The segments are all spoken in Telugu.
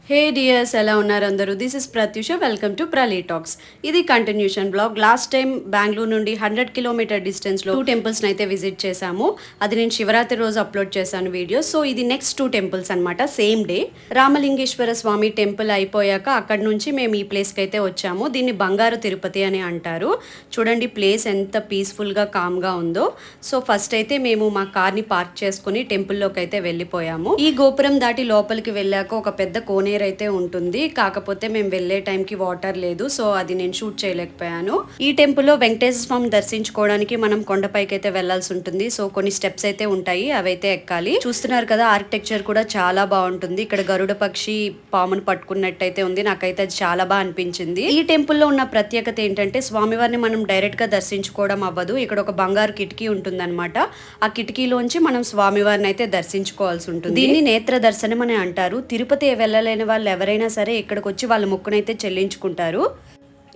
హే డియర్స్, ఎలా ఉన్నారు అందరూ? This is Pratyusha. Welcome to ప్రలీ టాక్స్. ఇది continuation blog. Last time Bengaluru నుండి 100 కిలోమీటర్ డిస్టెన్స్లో 2 టెంపుల్స్ని అయితే విజిట్ చేశాము. అది నేను శివరాత్రి రోజు అప్లోడ్ చేశాను వీడియో. సో ఇది నెక్స్ట్ 2 టెంపుల్స్ అనమాట, సేమ్ డే. రామలింగేశ్వర స్వామి టెంపుల్ అయిపోయాక అక్కడ నుంచి మేము ఈ ప్లేస్కి అయితే వచ్చాము. దీన్ని బంగారు తిరుపతి అని అంటారు. చూడండి ప్లేస్ ఎంత పీస్ఫుల్గా కామ్గా ఉందో. సో ఫస్ట్ అయితే మేము మా కార్ని పార్క్ చేసుకుని టెంపుల్లోకి అయితే వెళ్ళిపోయాము. ఈ గోపురం దాటి లోపలికి వెళ్ళాక ఒక పెద్ద కోనేరు అయితే ఉంటుంది. కాకపోతే మేము వెళ్ళే టైంకి వాటర్ లేదు, సో అది నేను షూట్ చేయలేకపోయాను. ఈ టెంపుల్లో వెంకటేశ్వర స్వామి దర్శించుకోవడానికి మనం కొండపైకి అయితే వెళ్లాల్సి ఉంటుంది. సో కొన్ని స్టెప్స్ అయితే ఉంటాయి, అవైతే ఎక్కాలి. చూస్తున్నారు కదా, ఆర్కిటెక్చర్ కూడా చాలా బాగుంటుంది. ఇక్కడ గరుడ పక్షి పామును పట్టుకున్నట్టయితే ఉంది. నాకైతే అది చాలా బాగా అనిపించింది. ఈ టెంపుల్లో ఉన్న ప్రత్యేకత ఏంటంటే స్వామివారిని మనం డైరెక్ట్ గా దర్శించుకోవడం అవ్వదు. ఇక్కడ ఒక బంగారు కిటికీ ఉంటుంది అనమాట. ఆ కిటికీలోంచి మనం స్వామివారిని అయితే దర్శించుకోవాల్సి ఉంటుంది. దీన్ని నేత్ర దర్శనం అని అంటారు. తిరుపతి వెళ్ళలేని వాళ్ళు ఎవరైనా సరే ఇక్కడికి వచ్చి వాళ్ళ మొక్కునైతే చెల్లించుకుంటారు.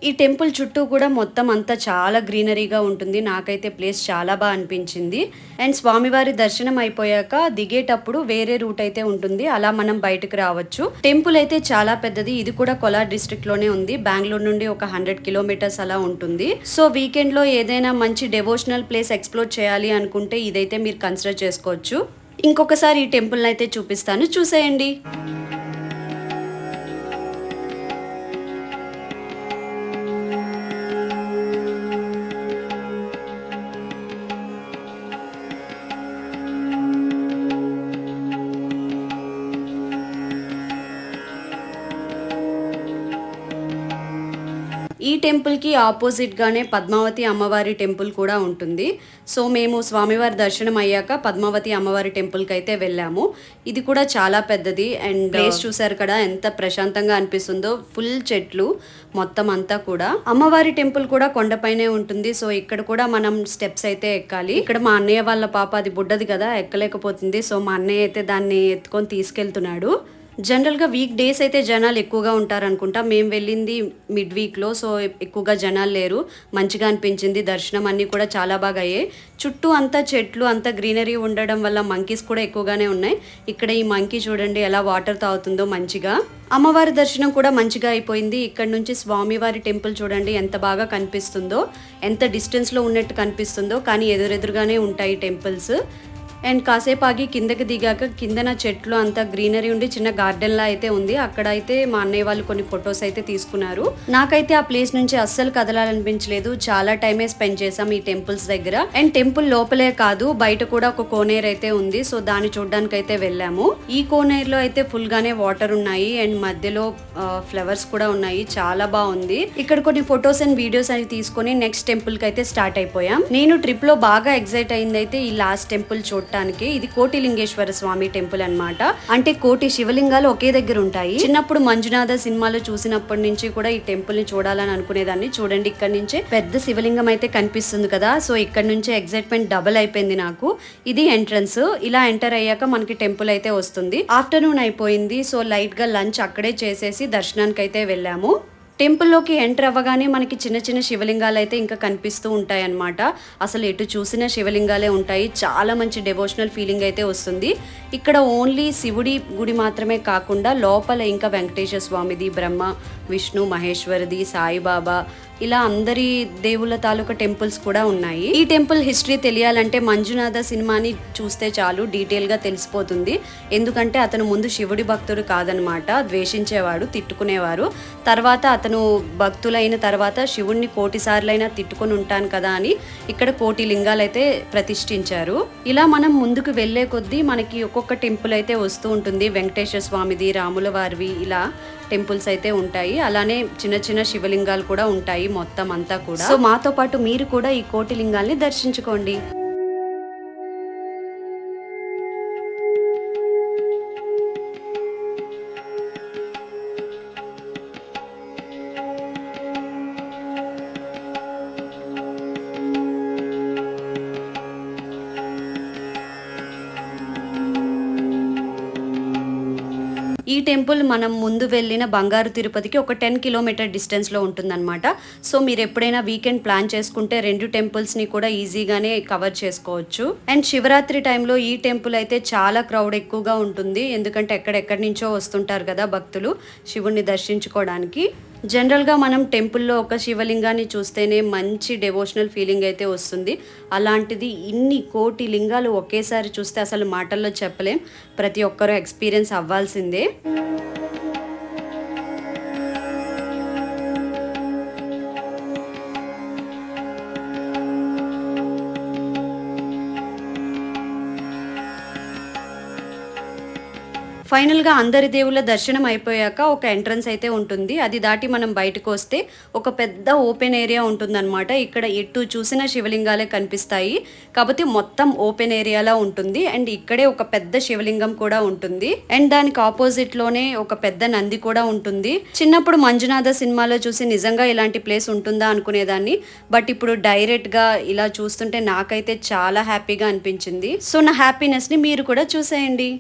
ఈ టెంపుల్ చుట్టూ కూడా మొత్తం అంతా చాలా గ్రీనరీగా ఉంటుంది. నాకైతే ప్లేస్ చాలా బాగా అనిపించింది. అండ్ స్వామివారి దర్శనం అయిపోయాక దిగేటప్పుడు వేరే రూట్ అయితే ఉంటుంది, అలా మనం బయటకు రావచ్చు. టెంపుల్ అయితే చాలా పెద్దది. ఇది కూడా కోలార్ డిస్ట్రిక్ట్ లోనే ఉంది. బెంగళూరు నుండి ఒక 100 కిలోమీటర్స్ అలా ఉంటుంది. సో వీకెండ్ లో ఏదైనా మంచి డెవోషనల్ ప్లేస్ ఎక్స్ప్లోర్ చేయాలి అనుకుంటే ఇదైతే మీరు కన్సిడర్ చేసుకోవచ్చు. ఇంకొకసారి ఈ టెంపుల్ అయితే చూపిస్తాను, చూసేయండి. ఈ టెంపుల్కి ఆపోజిట్గానే పద్మావతి అమ్మవారి టెంపుల్ కూడా ఉంటుంది. సో మేము స్వామివారి దర్శనం అయ్యాక పద్మావతి అమ్మవారి టెంపుల్కి అయితే వెళ్ళాము. ఇది కూడా చాలా పెద్దది. అండ్ ప్లేస్ చూసారు కదా ఎంత ప్రశాంతంగా అనిపిస్తుందో. ఫుల్ చెట్లు మొత్తం అంతా కూడా. అమ్మవారి టెంపుల్ కూడా కొండపైనే ఉంటుంది. సో ఇక్కడ కూడా మనం స్టెప్స్ అయితే ఎక్కాలి. ఇక్కడ మా అన్నయ్య వాళ్ళ పాప అది బుడ్డది కదా, ఎక్కలేకపోతుంది. సో మా అన్నయ్య అయితే దాన్ని ఎత్తుకొని తీసుకెళ్తున్నాడు. జనరల్గా వీక్ డేస్ అయితే జనాలు ఎక్కువగా ఉంటారు అనుకుంటా. మేము వెళ్ళింది మిడ్ వీక్లో, సో ఎక్కువగా జనాలు లేరు. మంచిగా అనిపించింది. దర్శనం అన్నీ కూడా చాలా బాగా అయ్యాయి. చుట్టూ అంతా చెట్లు, అంతా గ్రీనరీ ఉండడం వల్ల మంకీస్ కూడా ఎక్కువగానే ఉన్నాయి. ఇక్కడ ఈ మంకీ చూడండి ఎలా వాటర్ తాగుతుందో మంచిగా. అమ్మవారి దర్శనం కూడా మంచిగా అయిపోయింది. ఇక్కడ నుంచి స్వామివారి టెంపుల్ చూడండి ఎంత బాగా కనిపిస్తుందో, ఎంత డిస్టెన్స్లో ఉన్నట్టు కనిపిస్తుందో, కానీ ఎదురెదురుగానే ఉంటాయి టెంపుల్స్. అండ్ కాసేపు ఆగి కిందకి దిగాక కిందన చెట్లు అంతా గ్రీనరీ ఉండి చిన్న గార్డెన్ లా అయితే ఉంది. అక్కడ అయితే మా అన్నయ్య వాళ్ళు కొన్ని ఫొటోస్ అయితే తీసుకున్నారు. నాకైతే ఆ ప్లేస్ నుంచి అస్సలు కదలాలనిపించలేదు. చాలా టైమే స్పెండ్ చేసాం ఈ టెంపుల్స్ దగ్గర. అండ్ టెంపుల్ లోపలే కాదు, బయట కూడా ఒక కోనేరు అయితే ఉంది. సో దాన్ని చూడడానికి అయితే వెళ్ళాము. ఈ కోనేరులో అయితే ఫుల్ గానే వాటర్ ఉన్నాయి అండ్ మధ్యలో ఫ్లవర్స్ కూడా ఉన్నాయి. చాలా బాగుంది. ఇక్కడ కొన్ని ఫొటోస్ అండ్ వీడియోస్ అని తీసుకొని నెక్స్ట్ టెంపుల్ కి అయితే స్టార్ట్ అయిపోయాం. నేను ట్రిప్ లో బాగా ఎక్సైట్ అయింది అయితే ఈ లాస్ట్ టెంపుల్ చూడటానికి. ఇది కోటిలింగేశ్వర స్వామి టెంపుల్ అన్నమాట. అంటే కోటి శివలింగాలు ఒకే దగ్గర ఉంటాయి. చిన్నప్పుడు మంజునాథ సినిమాలో చూసినప్పటి నుంచి కూడా ఈ టెంపుల్ ని చూడాలని అనుకునేదాన్ని. చూడండి ఇక్కడ నుంచే పెద్ద శివలింగం అయితే కనిపిస్తుంది కదా. సో ఇక్కడ నుంచే ఎక్సైట్మెంట్ డబుల్ అయిపోయింది నాకు. ఇది ఎంట్రన్స్. ఇలా ఎంటర్ అయ్యాక మనకి టెంపుల్ అయితే వస్తుంది. ఆఫ్టర్నూన్ అయిపోయింది. సో లైట్ గా లంచ్ అక్కడే చేసేసి దర్శనానికి అయితే వెళ్ళాము. టెంపుల్లోకి ఎంటర్ అవ్వగానే మనకి చిన్న చిన్న శివలింగాలు అయితే ఇంకా కనిపిస్తూ ఉంటాయి అన్నమాట. అసలు ఎటు చూసిన శివలింగాలే ఉంటాయి. చాలా మంచి డెవోషనల్ ఫీలింగ్ అయితే వస్తుంది. ఇక్కడ ఓన్లీ శివుడి గుడి మాత్రమే కాకుండా లోపల ఇంకా వెంకటేశ్వర స్వామిది, బ్రహ్మ విష్ణు మహేశ్వరిది, సాయిబాబా, ఇలా అందరి దేవుళ్ళ తాలూకా టెంపుల్స్ కూడా ఉన్నాయి. ఈ టెంపుల్ హిస్టరీ తెలియాలంటే మంజునాథ సినిమాని చూస్తే చాలు, డీటెయిల్ గా తెలిసిపోతుంది. ఎందుకంటే అతను ముందు శివుడి భక్తుడు కాదనమాట, ద్వేషించేవాడు, తిట్టుకునేవారు. తర్వాత అతను భక్తులైన తర్వాత శివుడిని 1,000,000 సార్లైనా తిట్టుకొని ఉంటాను కదా అని ఇక్కడ 1,000,000 లింగాలు అయితే ప్రతిష్ఠించారు. ఇలా మనం ముందుకు వెళ్లే కొద్దీ మనకి ఒక్కొక్క టెంపుల్ అయితే వస్తూ ఉంటుంది. వెంకటేశ్వర స్వామిది, రాముల వారివి, ఇలా టెంపుల్స్ అయితే ఉంటాయి. అలానే చిన్న చిన్న శివలింగాలు కూడా ఉంటాయి మొత్తం అంతా కూడా. సో మాతో పాటు మీరు కూడా ఈ కోటి లింగాల్ని దర్శించుకోండి. ఈ టెంపుల్ మనం ముందు వెళ్ళిన బంగారు తిరుపతికి ఒక 10 కిలోమీటర్ డిస్టెన్స్లో ఉంటుందన్నమాట. సో మీరు ఎప్పుడైనా వీకెండ్ ప్లాన్ చేసుకుంటే 2 టెంపుల్స్ని కూడా ఈజీగానే కవర్ చేసుకోవచ్చు. అండ్ శివరాత్రి టైంలో ఈ టెంపుల్ అయితే చాలా క్రౌడ్ ఎక్కువగా ఉంటుంది, ఎందుకంటే ఎక్కడెక్కడి నుంచో వస్తుంటారు కదా భక్తులు శివుణ్ణి దర్శించుకోవడానికి. జనరల్గా మనం టెంపుల్లో ఒక శివలింగాన్ని చూస్తేనే మంచి డెవోషనల్ ఫీలింగ్ అయితే వస్తుంది. అలాంటిది ఇన్ని కోటి లింగాలు ఒకేసారి చూస్తే అసలు మాటల్లో చెప్పలేం. ప్రతి ఒక్కరూ ఎక్స్పీరియన్స్ అవ్వాల్సిందే. ఫైనల్గా అందరి దేవుళ్ళ దర్శనం అయిపోయాక ఒక ఎంట్రన్స్ అయితే ఉంటుంది. అది దాటి మనం బయటకు వస్తే ఒక పెద్ద ఓపెన్ ఏరియా ఉంటుందన్నమాట. ఇక్కడ ఎటు చూసిన శివలింగాలే కనిపిస్తాయి, కాకపోతే మొత్తం ఓపెన్ ఏరియాలా ఉంటుంది. అండ్ ఇక్కడే ఒక పెద్ద శివలింగం కూడా ఉంటుంది. అండ్ దానికి ఆపోజిట్లోనే ఒక పెద్ద నంది కూడా ఉంటుంది. చిన్నప్పుడు మంజునాథ సినిమాలో చూసి నిజంగా ఇలాంటి ప్లేస్ ఉంటుందా అనుకునేదాన్ని, బట్ ఇప్పుడు డైరెక్ట్గా ఇలా చూస్తుంటే నాకైతే చాలా హ్యాపీగా అనిపించింది. సో నా హ్యాపీనెస్ని మీరు కూడా చూసేయండి.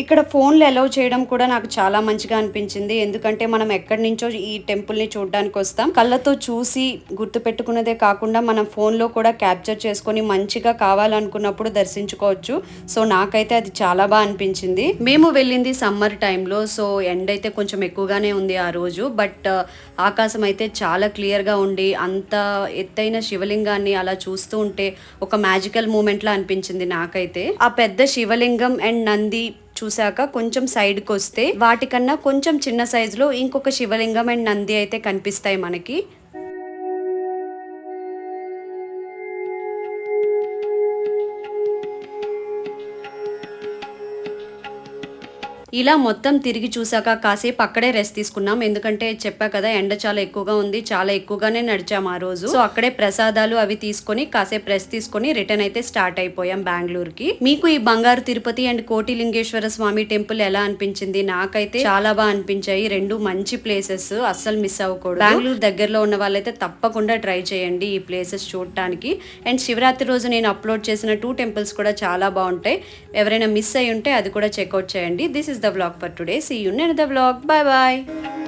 ఇక్కడ ఫోన్లు అలౌ చేయడం కూడా నాకు చాలా మంచిగా అనిపించింది, ఎందుకంటే మనం ఎక్కడి నుంచో ఈ టెంపుల్ని చూడడానికి వస్తాం. కళ్ళతో చూసి గుర్తుపెట్టుకున్నదే కాకుండా మనం ఫోన్లో కూడా క్యాప్చర్ చేసుకొని మంచిగా కావాలనుకున్నప్పుడు దర్శించుకోవచ్చు. సో నాకైతే అది చాలా బాగా అనిపించింది. మేము వెళ్ళింది సమ్మర్ టైంలో, సో ఎండ అయితే కొంచెం ఎక్కువగానే ఉంది ఆ రోజు. బట్ ఆకాశం అయితే చాలా క్లియర్గా ఉండి అంత ఎత్తైన శివలింగాన్ని అలా చూస్తూ ఉంటే ఒక మ్యాజికల్ మూమెంట్లా అనిపించింది నాకైతే. ఆ పెద్ద శివలింగం అండ్ నంది చూసాక కొంచెం సైడ్కి వస్తే వాటికన్నా కొంచెం చిన్న సైజులో ఇంకొక శివలింగం అండ్ నంది అయితే కనిపిస్తాయి మనకి. ఇలా మొత్తం తిరిగి చూసాక కాసేపు అక్కడే రెస్ట్ తీసుకున్నాం, ఎందుకంటే చెప్పా కదా ఎండ చాలా ఎక్కువగా ఉంది, చాలా ఎక్కువగానే నడిచాం ఆ రోజు. సో అక్కడే ప్రసాదాలు అవి తీసుకొని కాసేపు రెస్ట్ తీసుకొని రిటర్న్ అయితే స్టార్ట్ అయిపోయాం బెంగళూరుకి. మీకు ఈ బంగారు తిరుపతి అండ్ కోటిలింగేశ్వర స్వామి టెంపుల్ ఎలా అనిపించింది? నాకైతే చాలా బాగా అనిపించాయి. రెండు మంచి ప్లేసెస్, అస్సలు మిస్ అవ్వకూడదు. బెంగళూరు దగ్గరలో ఉన్న వాళ్ళైతే తప్పకుండా ట్రై చేయండి ఈ ప్లేసెస్ చూడటానికి. అండ్ శివరాత్రి రోజు నేను అప్లోడ్ చేసిన 2 టెంపుల్స్ కూడా చాలా బాగుంటాయి. ఎవరైనా మిస్ అయి ఉంటే అది కూడా చెక్అవుట్ చేయండి. This is the vlog for today. See you in another vlog. Bye bye.